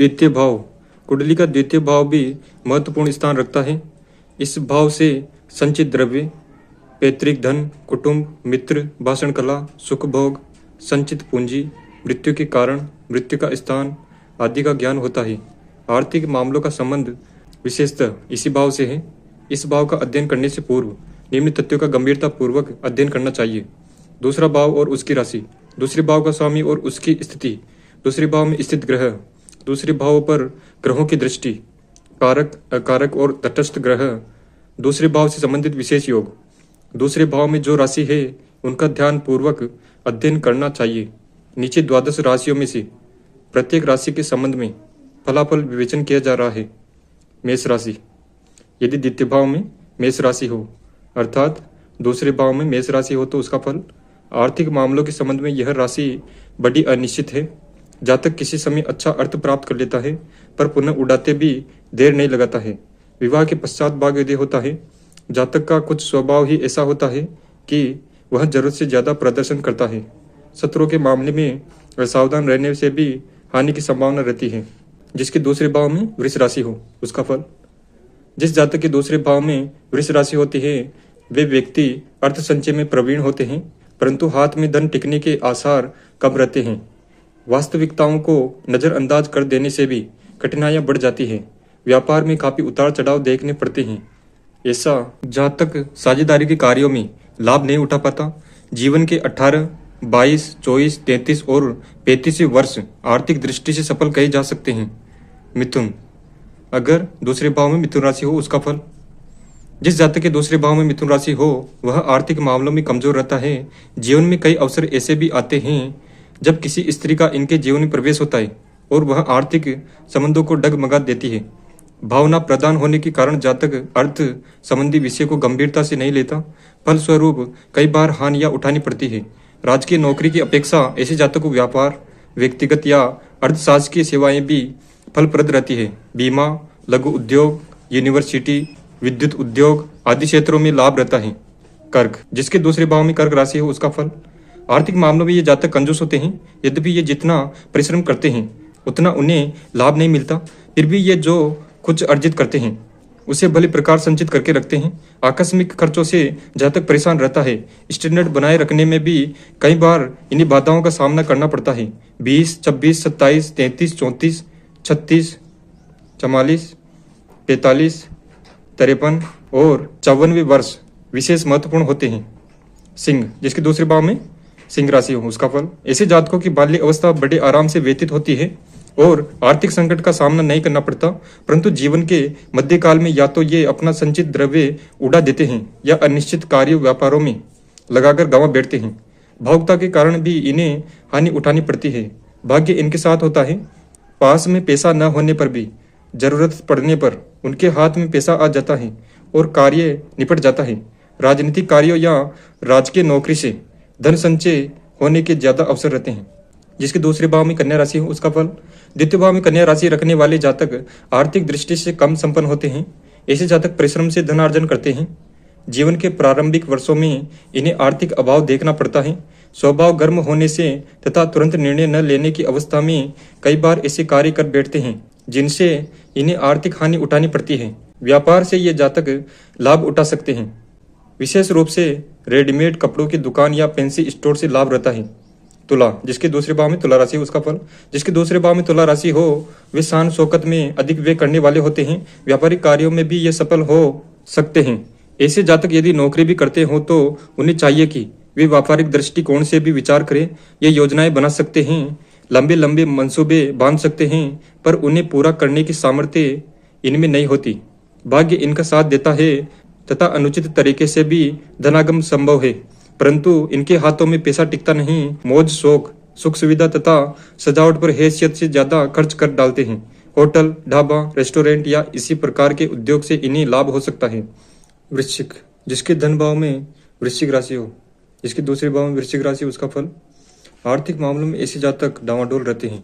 द्वितीय भाव। कुंडली का द्वितीय भाव भी महत्वपूर्ण स्थान रखता है। इस भाव से संचित द्रव्य, पैतृक धन, कुटुंब, मित्र, भाषण कला, सुख भोग, संचित पूंजी, मृत्यु के कारण, मृत्यु का स्थान आदि का ज्ञान होता है। आर्थिक मामलों का संबंध विशेषतः इसी भाव से है। इस भाव का अध्ययन करने से पूर्व निम्न तथ्यों का गंभीरता पूर्वक अध्ययन करना चाहिए। दूसरा भाव और उसकी राशि, दूसरे भाव का स्वामी और उसकी स्थिति, दूसरे भाव में स्थित ग्रह, दूसरे भाव पर ग्रहों की दृष्टि, कारक, अकारक और तटस्थ ग्रह, दूसरे भाव से संबंधित विशेष योग, दूसरे भाव में जो राशि है उनका ध्यान पूर्वक अध्ययन करना चाहिए। नीचे 12 राशियों में से प्रत्येक राशि के संबंध में फलाफल विवेचन किया जा रहा है। मेष राशि, यदि द्वितीय भाव में मेष राशि हो अर्थात दूसरे भाव में मेष राशि हो तो उसका फल। आर्थिक मामलों के संबंध में यह राशि बड़ी अनिश्चित है। जातक किसी समय अच्छा अर्थ प्राप्त कर लेता है पर पुनः उड़ाते भी देर नहीं लगाता है। विवाह के पश्चात भाग्योदय होता है। जातक का कुछ स्वभाव ही ऐसा होता है कि वह जरूरत से ज्यादा प्रदर्शन करता है। शत्रुओं के मामले में असावधान रहने से भी हानि की संभावना रहती है। जिसके दूसरे भाव में वृष राशि हो उसका फल। जिस जातक के दूसरे भाव में वृष राशि होती है वे व्यक्ति अर्थ संचय में प्रवीण होते हैं परंतु हाथ में धन टिकने के आसार कम रहते हैं। वास्तविकताओं को नजरअंदाज कर देने से भी कठिनाइयां बढ़ जाती है। व्यापार में काफी उतार चढ़ाव देखने पड़ते हैं। ऐसा जातक साझेदारी के कार्यों में लाभ नहीं उठा पाता। जीवन के 18, 22, 24, 33 और 35 वर्ष आर्थिक दृष्टि से सफल कहे जा सकते हैं। मिथुन, अगर दूसरे भाव में मिथुन राशि हो उसका फल। जिस जातक के दूसरे भाव में मिथुन राशि हो वह आर्थिक मामलों में कमजोर रहता है। जीवन में कई अवसर ऐसे भी आते हैं जब किसी स्त्री का इनके जीवन में प्रवेश होता है और वह आर्थिक संबंधों को डगमगा देती है। भावना प्रदान होने के कारण जातक अर्थ संबंधी विषय को गंभीरता से नहीं लेता। फलस्वरूप कई बार हानियां उठानी पड़ती है। राजकीय नौकरी की अपेक्षा ऐसे जातक को व्यापार, व्यक्तिगत या अर्धशासकीय सेवाएं भी फलप्रद रहती है। बीमा, लघु उद्योग, यूनिवर्सिटी, विद्युत उद्योग आदि क्षेत्रों में लाभ रहता है। कर्क, जिसके दूसरे भाव में कर्क राशि हो उसका फल। आर्थिक मामलों में ये जातक कंजूस होते हैं। यद्यपि ये जितना परिश्रम करते हैं उतना उन्हें लाभ नहीं मिलता, फिर भी ये जो कुछ अर्जित करते हैं उसे भली प्रकार संचित करके रखते हैं। आकस्मिक खर्चों से जातक परेशान रहता है। स्टैंडर्ड बनाए रखने में भी कई बार इन्हीं बाधाओं का सामना करना पड़ता है। 20, 26, 27, 33, 34, 36, 44, 45, 53 और 54वें वर्ष विशेष महत्वपूर्ण होते हैं। सिंह, जिसके दूसरे भाव में सिंह राशि हो उसका फल। ऐसे जातकों की बाल्य अवस्था बड़े आराम से व्यतीत होती है और आर्थिक संकट का सामना नहीं करना पड़ता, परंतु जीवन के मध्यकाल में या तो ये अपना संचित द्रव्य उड़ा देते हैं या अनिश्चित कार्य व्यापारों में लगाकर गंवा बैठते हैं। भावुकता के कारण भी इन्हें हानि उठानी पड़ती है। भाग्य इनके साथ होता है। पास में पैसा न होने पर भी जरूरत पड़ने पर उनके हाथ में पैसा आ जाता है और कार्य निपट जाता है। राजनीतिक कार्यों या राजकीय नौकरी से धन संचय होने के ज्यादा अवसर रहते हैं। जिसके दूसरे भाव में कन्या राशि हो उसका फल। द्वितीय भाव में कन्या राशि रखने वाले जातक आर्थिक दृष्टि से कम संपन्न होते हैं। ऐसे जातक परिश्रम से धनार्जन करते हैं। जीवन के प्रारंभिक वर्षों में इन्हें आर्थिक अभाव देखना पड़ता है। स्वभाव गर्म होने से तथा तुरंत निर्णय न लेने की अवस्था में कई बार ऐसे कार्य कर बैठते हैं जिनसे इन्हें आर्थिक हानि उठानी पड़ती है। व्यापार से ये जातक लाभ उठा सकते हैं। विशेष रूप से रेडीमेड कपड़ों की दुकान या फैंसी स्टोर से लाभ रहता है। तुला, जिसके दूसरे भाव में तुला राशि उसका फल। जिसके दूसरे भाव में तुला राशि हो वे शान शौकत में अधिक व्यय करने वाले होते हैं। व्यापारिक कार्यों में भी ये सफल हो सकते हैं। ऐसे जातक यदि नौकरी भी करते हो तो उन्हें चाहिए कि वे व्यापारिक दृष्टिकोण से भी विचार करें। ये योजनाएं बना सकते हैं, लंबे लंबे मंसूबे बांध सकते हैं, पर उन्हें पूरा करने की सामर्थ्य इनमें नहीं होती। भाग्य इनका साथ देता है तथा अनुचित तरीके से भी धनागम संभव है, परंतु इनके हाथों में पैसा टिकता नहीं। मौज शौक, सुख सुविधा तथा सजावट पर हैसियत से ज्यादा खर्च कर डालते हैं। होटल, ढाबा, रेस्टोरेंट या इसी प्रकार के उद्योग से इन्हें लाभ हो सकता है। वृश्चिक, जिसके धन भाव में वृश्चिक राशि हो, जिसके दूसरे भाव में वृश्चिक राशि उसका फल। आर्थिक मामलों में ऐसे जातक डावाडोल रहते हैं।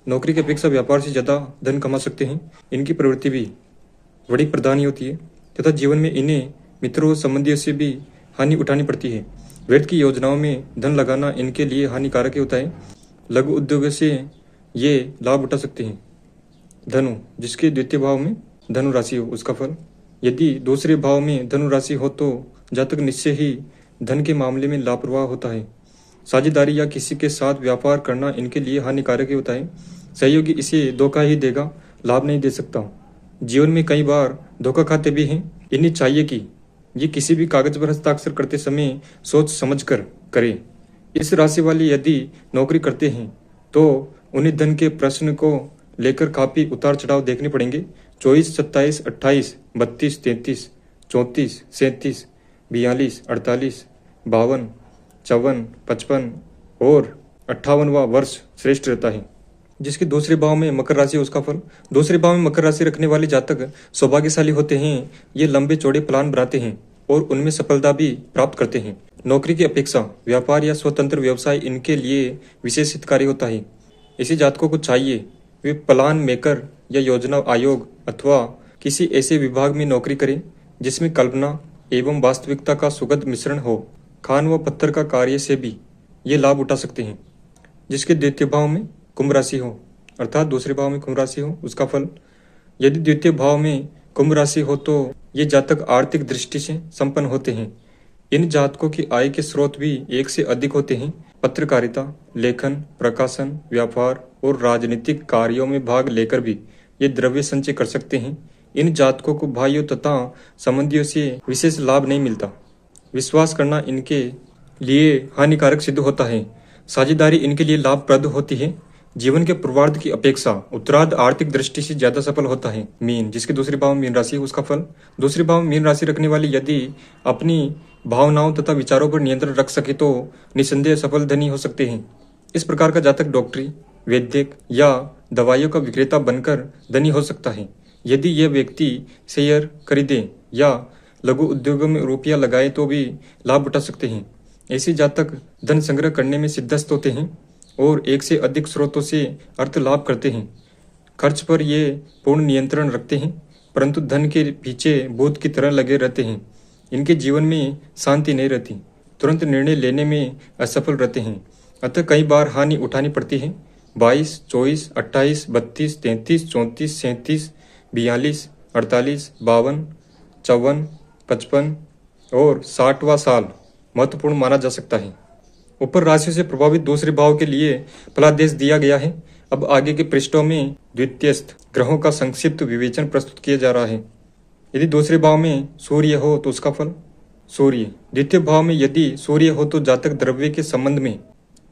नौकरी की अपेक्षा व्यापार से ज्यादा धन कमा सकते हैं। इनकी प्रवृत्ति भी बड़ी प्रधानी होती है तथा जीवन में इन्हें मित्रों और संबंधियों से भी हानि उठानी पड़ती है। व्यर्थ की योजनाओं में धन लगाना इनके लिए हानिकारक होता है। लघु उद्योगों से ये लाभ उठा सकते हैं। धनु, जिसके द्वितीय भाव में धनु राशि हो उसका फल। यदि दूसरे भाव में धनु राशि हो तो जातक निश्चय ही धन के मामले में लापरवाह होता है। साझेदारी या किसी के साथ व्यापार करना इनके लिए हानिकारक ही होता है। सहयोगी इसे धोखा ही देगा, लाभ नहीं दे सकता। जीवन में कई बार धोखा खाते भी हैं। इन्हें चाहिए कि ये किसी भी कागज पर हस्ताक्षर करते समय सोच समझकर करें। इस राशि वाले यदि नौकरी करते हैं तो उन्हें धन के प्रश्न को लेकर काफी उतार चढ़ाव देखने पड़ेंगे। 24, 27, 28, 32, 33, 34, 37, 42, 48, 52, 54, 55 और 58वां वर्ष श्रेष्ठ रहता है। जिसके दूसरे भाव में मकर राशि उसका फल। दूसरे भाव में मकर राशि रखने वाले जातक सौभाग्यशाली होते हैं। ये लंबे चौड़े प्लान बनाते हैं और उनमें सफलता भी प्राप्त करते हैं। नौकरी की अपेक्षा व्यापार या स्वतंत्र व्यवसाय इनके लिए विशेष हितकारी होता है। इसी जातकों को चाहिए वे प्लान मेकर या योजना आयोग अथवा किसी ऐसे विभाग में नौकरी करें जिसमें कल्पना एवं वास्तविकता का सुगध मिश्रण हो। खान व पत्थर का कार्य से भी ये लाभ उठा सकते हैं। जिसके द्वितीय भाव में कुंभ राशि हो, अर्थात दूसरे भाव में कुंभ राशि हो उसका फल। यदि द्वितीय भाव में कुंभ राशि हो तो ये जातक आर्थिक दृष्टि से संपन्न होते हैं। इन जातकों की आय के स्रोत भी एक से अधिक होते हैं। पत्रकारिता, लेखन, प्रकाशन, व्यापार और राजनीतिक कार्यों में भाग लेकर भी ये द्रव्य संचय कर सकते हैं। इन जातकों को भाइयों तथा संबंधियों से विशेष लाभ नहीं मिलता। विश्वास करना इनके लिए हानिकारक सिद्ध होता है। साझेदारी इनके लिए लाभप्रद होती है। जीवन के पूर्वार्ध की अपेक्षा उत्तरार्ध आर्थिक दृष्टि से ज्यादा सफल होता है। मीन, जिसके दूसरे भाव में मीन राशि है उसका फल। दूसरे भाव में मीन राशि रखने वाले यदि अपनी भावनाओं तथा विचारों पर नियंत्रण रख सके तो निसंदेह सफल धनी हो सकते हैं। इस प्रकार का जातक डॉक्टरी, वैद्यक या दवाइयों का विक्रेता बनकर धनी हो सकता है। यदि यह व्यक्ति शेयर खरीदे या लघु उद्योगों में रुपया लगाए तो भी लाभ उठा सकते हैं। ऐसे जातक धन संग्रह करने में सिद्धस्त होते हैं और एक से अधिक स्रोतों से अर्थ लाभ करते हैं। खर्च पर ये पूर्ण नियंत्रण रखते हैं, परंतु धन के पीछे भूत की तरह लगे रहते हैं। इनके जीवन में शांति नहीं रहती, तुरंत निर्णय लेने में असफल रहते हैं, अतः कई बार हानि उठानी पड़ती है। 22, 24, 28, 32, 33, 34, 37, 42, 48, 52, 54, 55 और 60वां साल महत्वपूर्ण माना जा सकता है। ऊपर राशियों से प्रभावित दूसरे भाव के लिए फलादेश दिया गया है। अब आगे के पृष्ठों में द्वितीयस्थ ग्रहों का संक्षिप्त विवेचन प्रस्तुत किया जा रहा है। यदि दूसरे भाव में सूर्य हो तो उसका फल। सूर्य द्वितीय भाव में यदि सूर्य हो तो जातक द्रव्य के संबंध में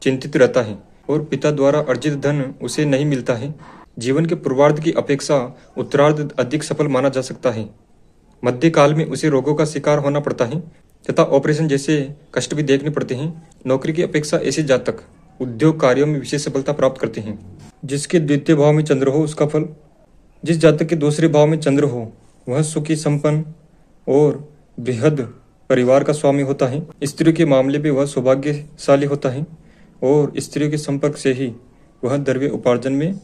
चिंतित रहता है और पिता द्वारा अर्जित धन उसे नहीं मिलता है। जीवन के पूर्वार्ध की अपेक्षा उत्तरार्ध अधिक सफल माना जा सकता है। मध्यकाल में उसे रोगों का शिकार होना पड़ता है तथा ऑपरेशन जैसे कष्ट भी देखने पड़ते हैं। नौकरी की अपेक्षा ऐसे जातक उद्योग कार्यों में विशेष सफलता प्राप्त करते हैं। जिसके द्वितीय भाव में चंद्र हो उसका फल। जिस जातक के दूसरे भाव में चंद्र हो वह सुखी, संपन्न और बृहद परिवार का स्वामी होता है। स्त्रियों के मामले में वह सौभाग्यशाली होता है और स्त्रियों के संपर्क से ही वह द्रव्य उपार्जन में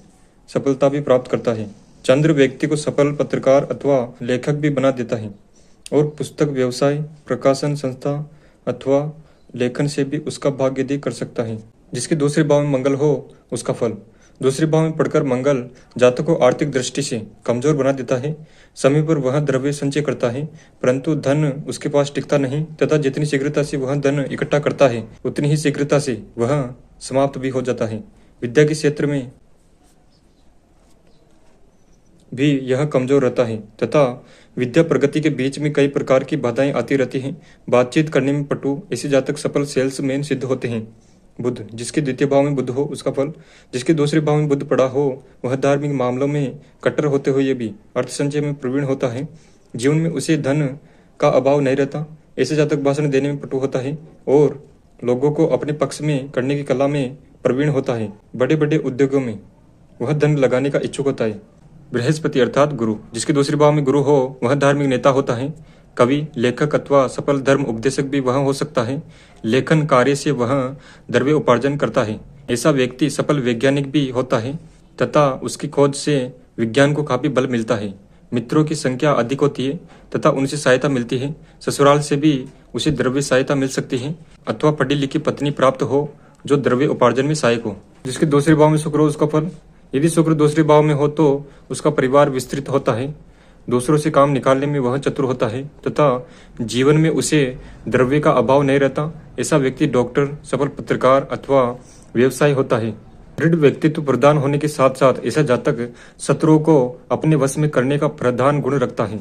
सफलता भी प्राप्त करता है। चंद्र व्यक्ति को सफल पत्रकार अथवा लेखक भी बना देता है और पुस्तक व्यवसाय, प्रकाशन संस्था अथवा लेखन से भी उसका भाग्योदय कर सकता है। जिसके दूसरे भाव में मंगल हो उसका फल। दूसरे भाव में पढ़कर मंगल जातक को आर्थिक दृष्टि से कमजोर बना देता है। समय पर वह द्रव्य संचय करता है परंतु धन उसके पास टिकता नहीं तथा जितनी शीघ्रता से वह धन इकट्ठा करता है उतनी ही शीघ्रता से वह समाप्त भी हो जाता है। विद्या के क्षेत्र में भी यह कमजोर रहता है तथा विद्या प्रगति के बीच में कई प्रकार की बाधाएं आती रहती हैं। बातचीत करने में पटु ऐसे जातक सफल सेल्समैन सिद्ध होते हैं। बुध जिसके द्वितीय भाव में बुध हो उसका फल। जिसके दूसरे भाव में बुध पड़ा हो वह धार्मिक मामलों में कट्टर होते हुए भी अर्थ संचय में प्रवीण होता है। जीवन में उसे धन का अभाव नहीं रहता। ऐसे जातक भाषण देने में पटु होता है और लोगों को अपने पक्ष में करने की कला में प्रवीण होता है। बड़े बड़े उद्योगों में वह धन लगाने का इच्छुक होता है। बृहस्पति अर्थात गुरु जिसके दूसरे भाव में गुरु हो वह धार्मिक नेता होता है। कवि, लेखक अथवा सफल धर्म उपदेशक भी वह हो सकता है। लेखन कार्य से वह द्रव्य उपार्जन करता है। ऐसा व्यक्ति सफल वैज्ञानिक भी होता है तथा उसकी खोज से विज्ञान को काफी बल मिलता है। मित्रों की संख्या अधिक होती है तथा उनसे सहायता मिलती है। ससुराल से भी उसे द्रव्य सहायता मिल सकती है अथवा पढ़ी लिखी पत्नी प्राप्त हो जो द्रव्य उपार्जन में सहायक हो। जिसके दूसरे भाव में शुक्र हो उसका फल। यदि शुक्र दूसरे भाव में हो तो उसका परिवार विस्तृत होता है, दूसरों से काम निकालने में वह चतुर होता है तथा जीवन में उसे द्रव्य का अभाव नहीं रहता। ऐसा व्यक्ति डॉक्टर, सफल पत्रकार अथवा व्यवसाय होता है। दृढ़ व्यक्तित्व प्रदान होने के साथ साथ ऐसा जातक शत्रुओं को अपने वश में करने का प्रधान गुण रखता है।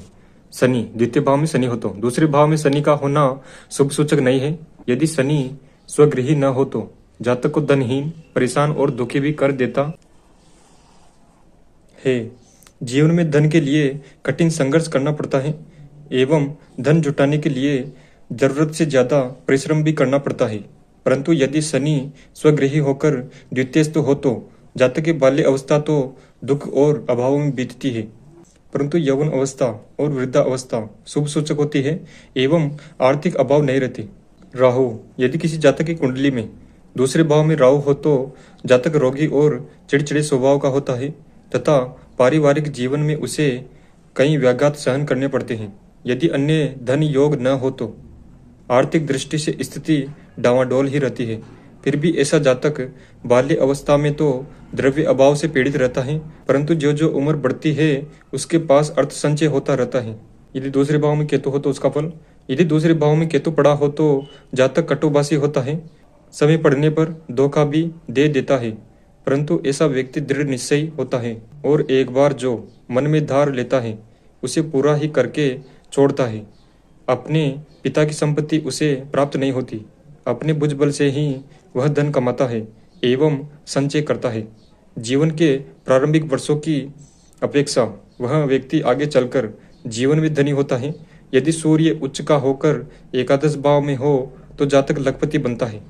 शनि द्वितीय भाव में शनि हो तो दूसरे भाव में शनि का होना शुभ सूचक नहीं है। यदि शनि स्वगृही न हो तो जातक को धनहीन, परेशान और दुखी भी कर देता है। जीवन में धन के लिए कठिन संघर्ष करना पड़ता है एवं धन जुटाने के लिए जरूरत से ज्यादा परिश्रम भी करना पड़ता है। परंतु यदि शनि स्वगृही होकर द्वितीयस्थ हो तो जातक की बाल्य अवस्था तो दुख और अभाव में बीतती है, परंतु यौवन अवस्था और वृद्धावस्था शुभ सूचक होती है एवं आर्थिक अभाव नहीं रहते। राहु यदि किसी जातक की कुंडली में दूसरे भाव में राहु हो तो जातक रोगी और चिड़चिड़े स्वभाव का होता है तथा पारिवारिक जीवन में उसे कई व्याघात सहन करने पड़ते हैं। यदि अन्य धन योग न हो तो आर्थिक दृष्टि से स्थिति डावाडोल ही रहती है। फिर भी ऐसा जातक बाल्य अवस्था में तो द्रव्य अभाव से पीड़ित रहता है, परंतु जो जो उम्र बढ़ती है उसके पास अर्थ संचय होता रहता है। यदि दूसरे भाव में केतु हो तो उसका फल, यदि दूसरे भाव में केतु पड़ा हो तो जातक कटुभाषी होता है, समय पड़ने पर धोखा भी दे देता है, परंतु ऐसा व्यक्ति दृढ़ निश्चयी होता है और एक बार जो मन में धार लेता है उसे पूरा ही करके छोड़ता है। अपने पिता की संपत्ति उसे प्राप्त नहीं होती, अपने भुजबल से ही वह धन कमाता है एवं संचय करता है। जीवन के प्रारंभिक वर्षों की अपेक्षा वह व्यक्ति आगे चलकर जीवन में धनी होता है। यदि सूर्य उच्च का होकर एकादश भाव में हो तो जातक लखपति बनता है।